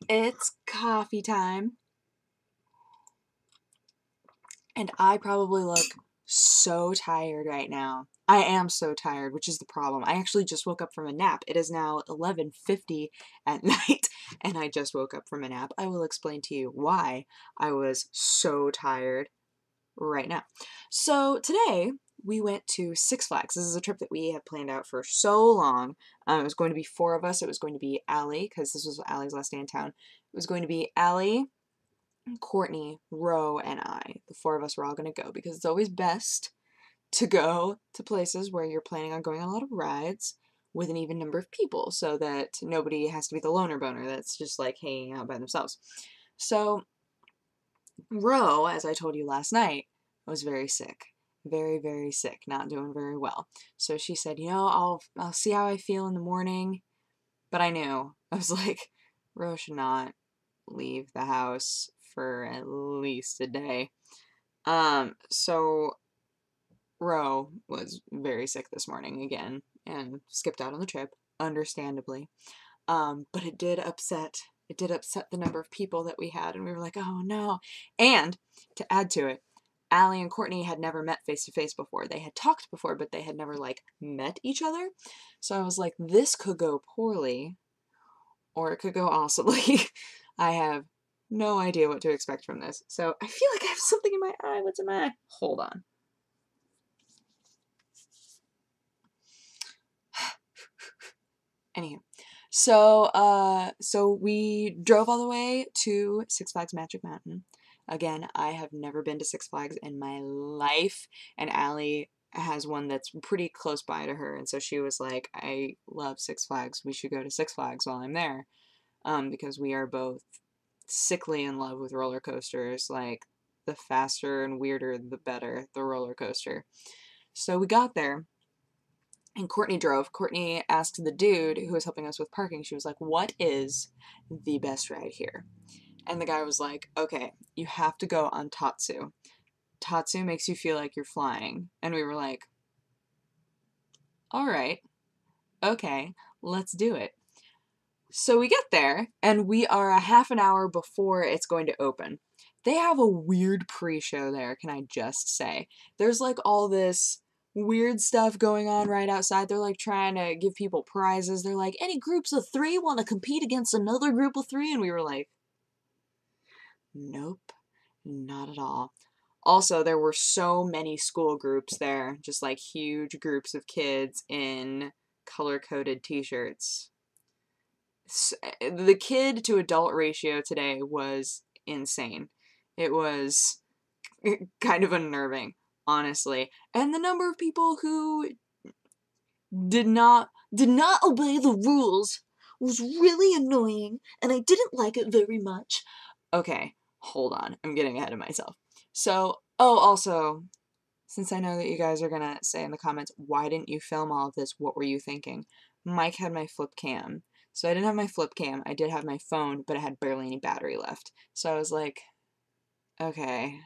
It's coffee time. And I probably look so tired right now. I am so tired, which is the problem. I actually just woke up from a nap. It is now 11:50 at night, and I just woke up from a nap. I will explain to you why I was so tired right now. So today we went to Six Flags. This is a trip that we have planned out for so long. It was going to be four of us. It was going to be Allie, because this was Allie's last day in town. It was going to be Allie, Courtney, Ro, and I. The four of us were all going to go because it's always best to go to places where you're planning on going on a lot of rides with an even number of people so that nobody has to be the loner boner that's just like hanging out by themselves. So Ro, as I told you last night, was very sick. Very, very sick, not doing very well. So she said, I'll see how I feel in the morning. But I knew. I was like, Ro should not leave the house for at least a day. So Ro was very sick this morning again and skipped out on the trip, understandably. But it did upset the number of people that we had, and we were like, oh no. And to add to it, Allie and Courtney had never met face to face before. They had talked before, but they had never like met each other. So I was like, this could go poorly, or it could go awesomely. I have no idea what to expect from this. So I feel like I have something in my eye. What's in my eye? Hold on. Anywho, so we drove all the way to Six Flags Magic Mountain. Again, I have never been to Six Flags in my life, and Allie has one that's pretty close by to her, and so she was like, I love Six Flags. We should go to Six Flags while I'm there, because we are both sickly in love with roller coasters. Like, the faster and weirder, the better the roller coaster. So we got there. And Courtney drove. Courtney asked the dude who was helping us with parking, she was like, what is the best ride here? And the guy was like, okay, you have to go on Tatsu. Tatsu makes you feel like you're flying. And we were like, all right, okay, let's do it. So we get there, and we are a half an hour before it's going to open. They have a weird pre-show there, can I just say. There's like all this weird stuff going on right outside. They're like trying to give people prizes. They're like, any groups of three want to compete against another group of three? And we were like, nope, not at all. Also, there were so many school groups there, just like huge groups of kids in color-coded t-shirts. The kid to adult ratio today was insane. It was kind of unnerving, honestly. And the number of people who did not obey the rules was really annoying, and I didn't like it very much. Okay, hold on. I'm getting ahead of myself. So, also, since I know that you guys are gonna say in the comments, why didn't you film all of this? What were you thinking? Mike had my flip cam. So I didn't have my flip cam. I did have my phone, but it had barely any battery left. So I was like, okay,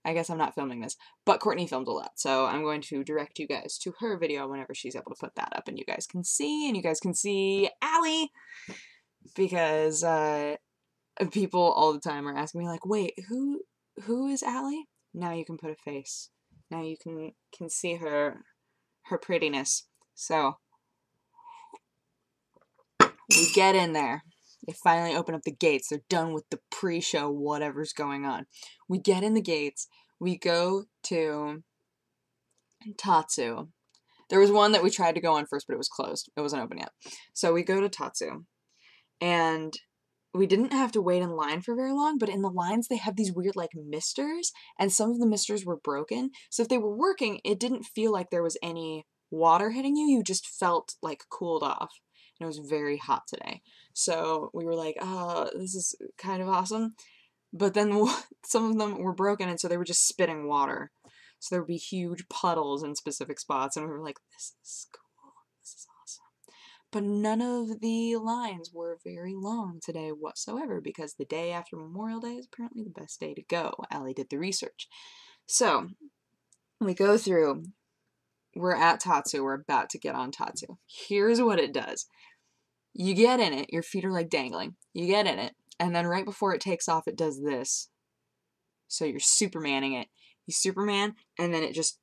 I guess I'm not filming this. But Courtney filmed a lot, so I'm going to direct you guys to her video whenever she's able to put that up, and you guys can see Allie, because people all the time are asking me like, wait, who is Allie? Now you can put a face. Now you can see her prettiness. So we get in there. They finally open up the gates. They're done with the pre-show, whatever's going on. We get in the gates. We go to Tatsu. There was one that we tried to go on first, but it was closed. It wasn't open yet. So we go to Tatsu. And we didn't have to wait in line for very long, but in the lines they have these weird like misters, and some of the misters were broken. So if they were working, it didn't feel like there was any water hitting you. You just felt like cooled off. And it was very hot today. So we were like, oh, this is kind of awesome. But then some of them were broken, and so they were just spitting water. So there would be huge puddles in specific spots, and we were like, this is cool. This is awesome. But none of the lines were very long today whatsoever, because the day after Memorial Day is apparently the best day to go. Allie did the research. So we go through. We're at Tatsu. We're about to get on Tatsu. Here's what it does. You get in it, your feet are like dangling. You get in it, and then right before it takes off, it does this. So you're Supermaning it. You Superman, and then it just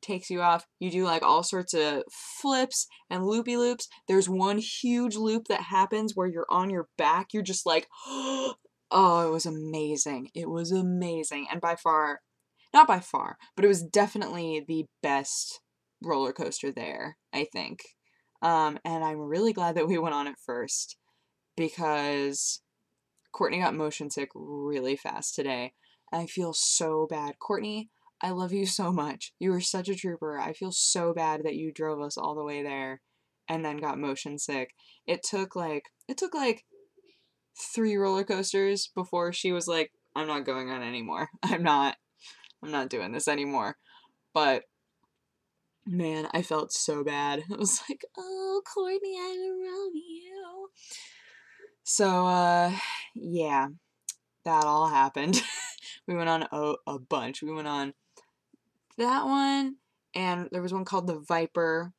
takes you off. You do like all sorts of flips and loopy loops. There's one huge loop that happens where you're on your back. You're just like, oh, it was amazing. It was amazing. And by far, not by far, but it was definitely the best roller coaster there, I think. And I'm really glad that we went on it first because Courtney got motion sick really fast today. I feel so bad. Courtney, I love you so much. You were such a trooper. I feel so bad that you drove us all the way there and then got motion sick. It took like 3 roller coasters before she was like, I'm not going on anymore. I'm not doing this anymore. But man, I felt so bad. I was like, oh, Courtney, I love you. So, yeah, that all happened. We went on a bunch. We went on that one, and there was one called the Viper.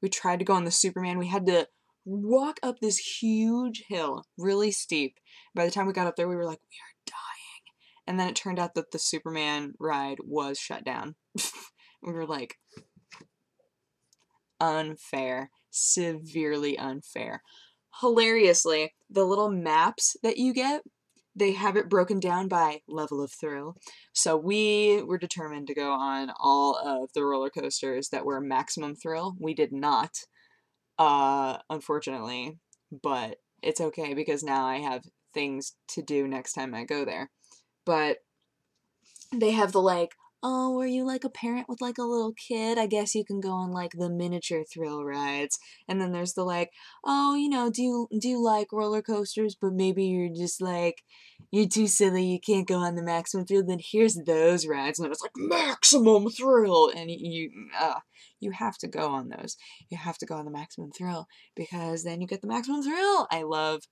We tried to go on the Superman. We had to walk up this huge hill, really steep. By the time we got up there, we were like, we are dying. And then it turned out that the Superman ride was shut down. We were like, unfair. Severely unfair. Hilariously, the little maps that you get, they have it broken down by level of thrill. So we were determined to go on all of the roller coasters that were maximum thrill. We did not, unfortunately, but it's okay because now I have things to do next time I go there. But they have the like, oh, were you like a parent with like a little kid? I guess you can go on like the miniature thrill rides. And then there's the like, oh, do you like roller coasters, but maybe you're just like, you're too silly, you can't go on the maximum thrill, then here's those rides. And then it's like maximum thrill. And you have to go on those. You have to go on the maximum thrill because then you get the maximum thrill. I love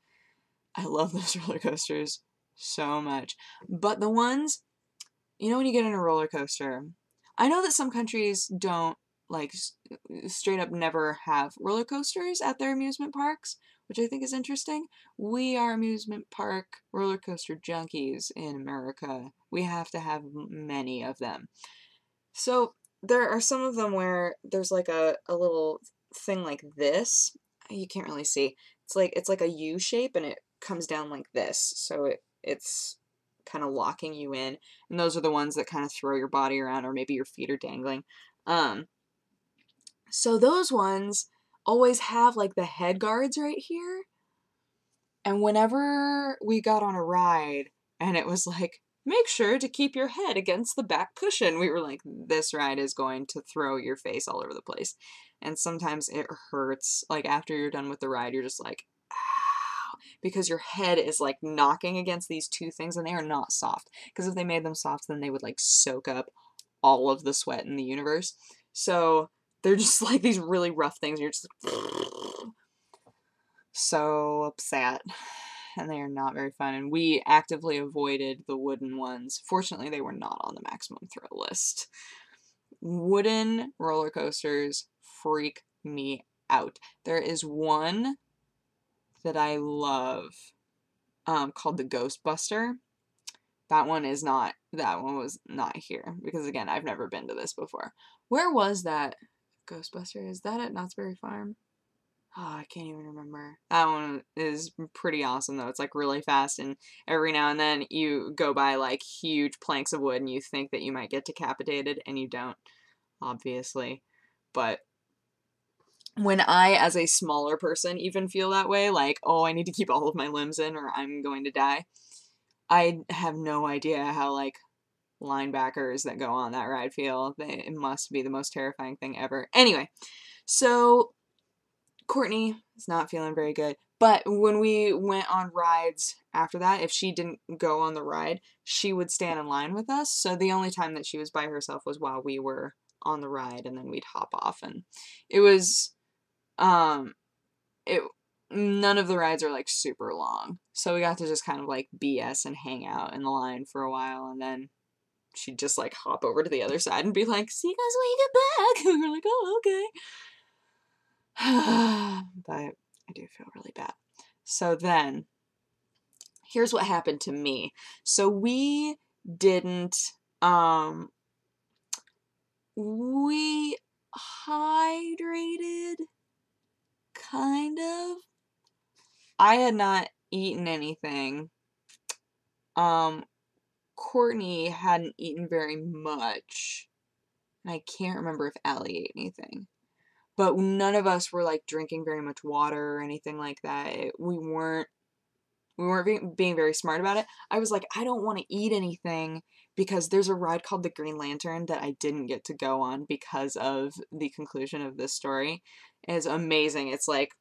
those roller coasters so much. But the ones, when you get in a roller coaster, I know that some countries don't, like, straight up never have roller coasters at their amusement parks, which I think is interesting. We are amusement park roller coaster junkies in America. We have to have many of them. So there are some of them where there's like a little thing like this. You can't really see. It's like a U shape and it comes down like this. So it's kind of locking you in, and those are the ones that kind of throw your body around, or maybe your feet are dangling. So those ones always have like the head guards right here, and whenever we got on a ride and it was like, make sure to keep your head against the back cushion, we were like, this ride is going to throw your face all over the place. And sometimes it hurts, like after you're done with the ride, you're just like, because your head is like knocking against these two things, and they are not soft. Because if they made them soft, then they would like soak up all of the sweat in the universe. So they're just like these really rough things. You're just like, so upset. And they are not very fun. And we actively avoided the wooden ones. Fortunately, they were not on the maximum thrill list. Wooden roller coasters freak me out. There is one that I love, called the Ghostbuster. That one was not here, because again, I've never been to this before. Where was that Ghostbuster? Is that at Knott's Berry Farm? Oh, I can't even remember. That one is pretty awesome though. It's like really fast, and every now and then you go by like huge planks of wood and you think that you might get decapitated, and you don't, obviously. But when I, as a smaller person, even feel that way, like, oh, I need to keep all of my limbs in or I'm going to die, I have no idea how, like, linebackers that go on that ride feel. It must be the most terrifying thing ever. Anyway, so Courtney is not feeling very good. But when we went on rides after that, if she didn't go on the ride, she would stand in line with us. So the only time that she was by herself was while we were on the ride, and then we'd hop off. And it was... none of the rides are like super long, so we got to just kind of like BS and hang out in the line for a while, and then she'd just like hop over to the other side and be like, see you guys when you get back. And we were like, oh, okay. But I do feel really bad. So then, here's what happened to me. So we didn't, we hydrated, kind of. I had not eaten anything. Courtney hadn't eaten very much. And I can't remember if Allie ate anything. But none of us were like drinking very much water or anything like that. We weren't being very smart about it. I was like, I don't want to eat anything because there's a ride called the Green Lantern that I didn't get to go on because of the conclusion of this story. It's amazing. It's like,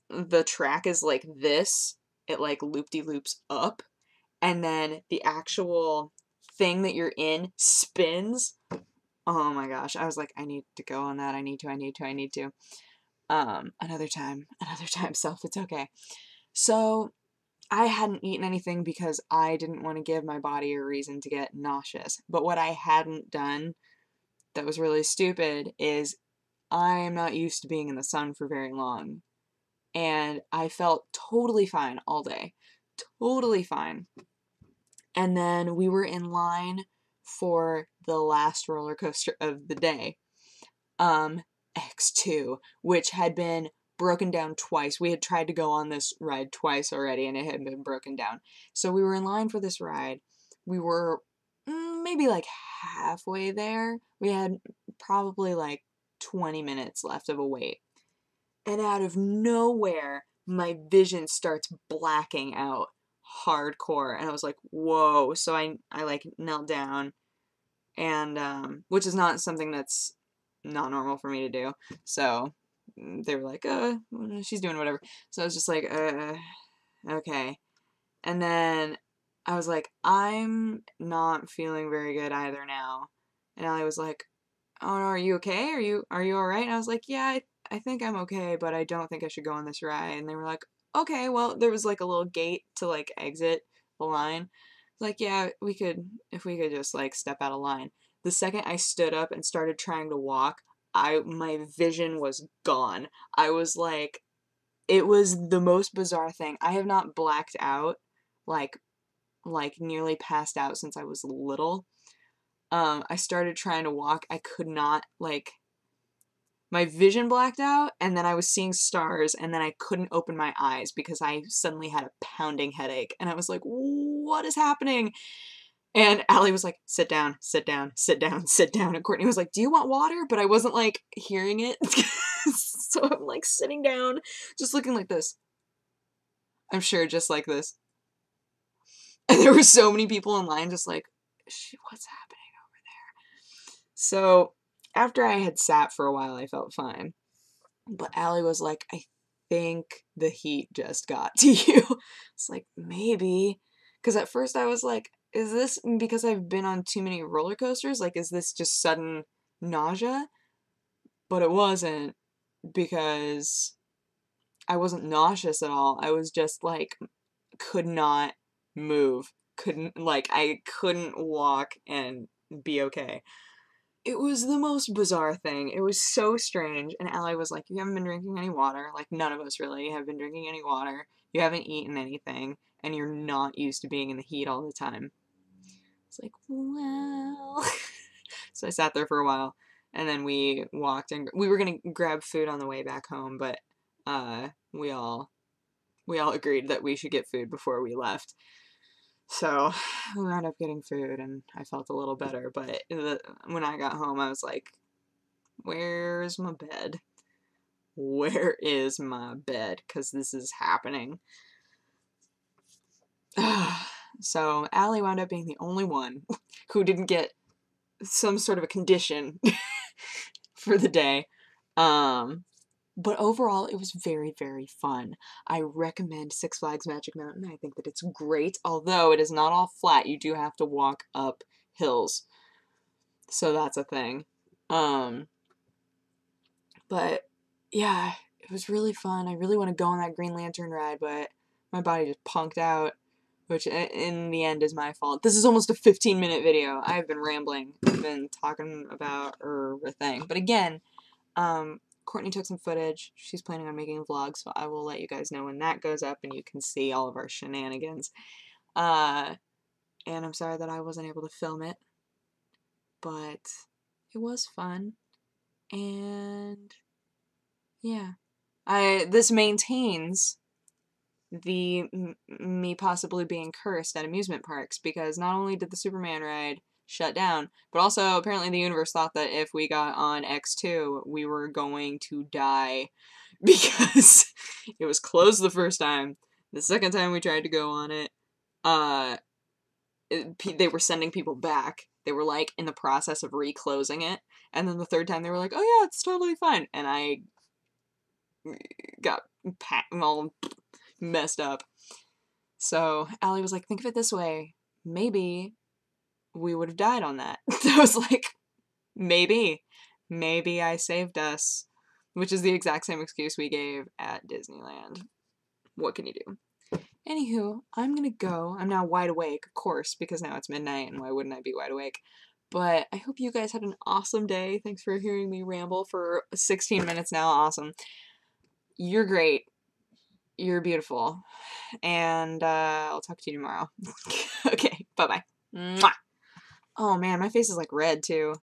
the track is like this. It like loop-de-loops up. And then the actual thing that you're in spins. Oh my gosh. I was like, I need to go on that. I need to. Another time, self, it's okay. So I hadn't eaten anything because I didn't want to give my body a reason to get nauseous. But what I hadn't done that was really stupid is I'm not used to being in the sun for very long. And I felt totally fine all day. Totally fine. And then we were in line for the last roller coaster of the day, X2, which had been broken down twice. We had tried to go on this ride twice already, and it had been broken down. So we were in line for this ride. We were maybe like halfway there. We had probably like 20 minutes left of a wait. And out of nowhere, my vision starts blacking out hardcore, and I was like, whoa. So I like knelt down, and which is not something that's not normal for me to do. So they were like, she's doing whatever. So I was just like, okay. And then I was like, I'm not feeling very good either now. And Allie was like, oh, are you okay? Are you all right? And I was like, yeah, I think I'm okay, but I don't think I should go on this ride. And they were like, okay, well, there was like a little gate to like exit the line. Like, yeah, if we could just like step out of line. The second I stood up and started trying to walk, my vision was gone. I was like, it was the most bizarre thing. I have not blacked out, like nearly passed out since I was little. I started trying to walk. I could not, my vision blacked out, and then I was seeing stars, and then I couldn't open my eyes because I suddenly had a pounding headache, and I was like, what is happening? And Allie was like, sit down, sit down, sit down, sit down. And Courtney was like, do you want water? But I wasn't like hearing it. So I'm like sitting down, just looking like this. I'm sure just like this. And there were so many people in line just like, what's happening over there? So after I had sat for a while, I felt fine. But Allie was like, I think the heat just got to you. It's like, maybe. Because at first I was like, is this because I've been on too many roller coasters? Like, is this just sudden nausea? But it wasn't, because I wasn't nauseous at all. I was just like, could not move. I couldn't walk and be okay. It was the most bizarre thing. It was so strange. And Allie was like, you haven't been drinking any water. Like, none of us really have been drinking any water. You haven't eaten anything. And you're not used to being in the heat all the time. It's like, well. So I sat there for a while. And then we walked, and we were going to grab food on the way back home. But we all agreed that we should get food before we left. So we wound up getting food, and I felt a little better, but when I got home, I was like, where's my bed? Where is my bed? Because this is happening. So Allie wound up being the only one who didn't get some sort of a condition for the day. But overall, it was very, very fun. I recommend Six Flags Magic Mountain. I think that it's great, although it is not all flat. You do have to walk up hills. So that's a thing. But yeah, it was really fun. I really want to go on that Green Lantern ride, but my body just punked out, which in the end is my fault. This is almost a 15-minute video. I've been rambling. I've been talking about everything. But again, Courtney took some footage. She's planning on making a vlog, so I will let you guys know when that goes up and you can see all of our shenanigans. And I'm sorry that I wasn't able to film it, but it was fun. And yeah, this maintains the me possibly being cursed at amusement parks, because not only did the Superman ride shut down, but also apparently the universe thought that if we got on X2, we were going to die because it was closed the first time. The second time we tried to go on it, they were sending people back. They were like in the process of reclosing it, and then the third time they were like, "Oh yeah, it's totally fine," and I got all messed up. So Allie was like, "Think of it this way: maybe we would have died on that." I was like, maybe I saved us, which is the exact same excuse we gave at Disneyland. What can you do? Anywho, I'm gonna go. I'm now wide awake, of course, because now it's midnight, and why wouldn't I be wide awake? But I hope you guys had an awesome day. Thanks for hearing me ramble for 16 minutes now. Awesome. You're great. You're beautiful. And I'll talk to you tomorrow. Okay, bye-bye. Mwah. Oh man, my face is like red too.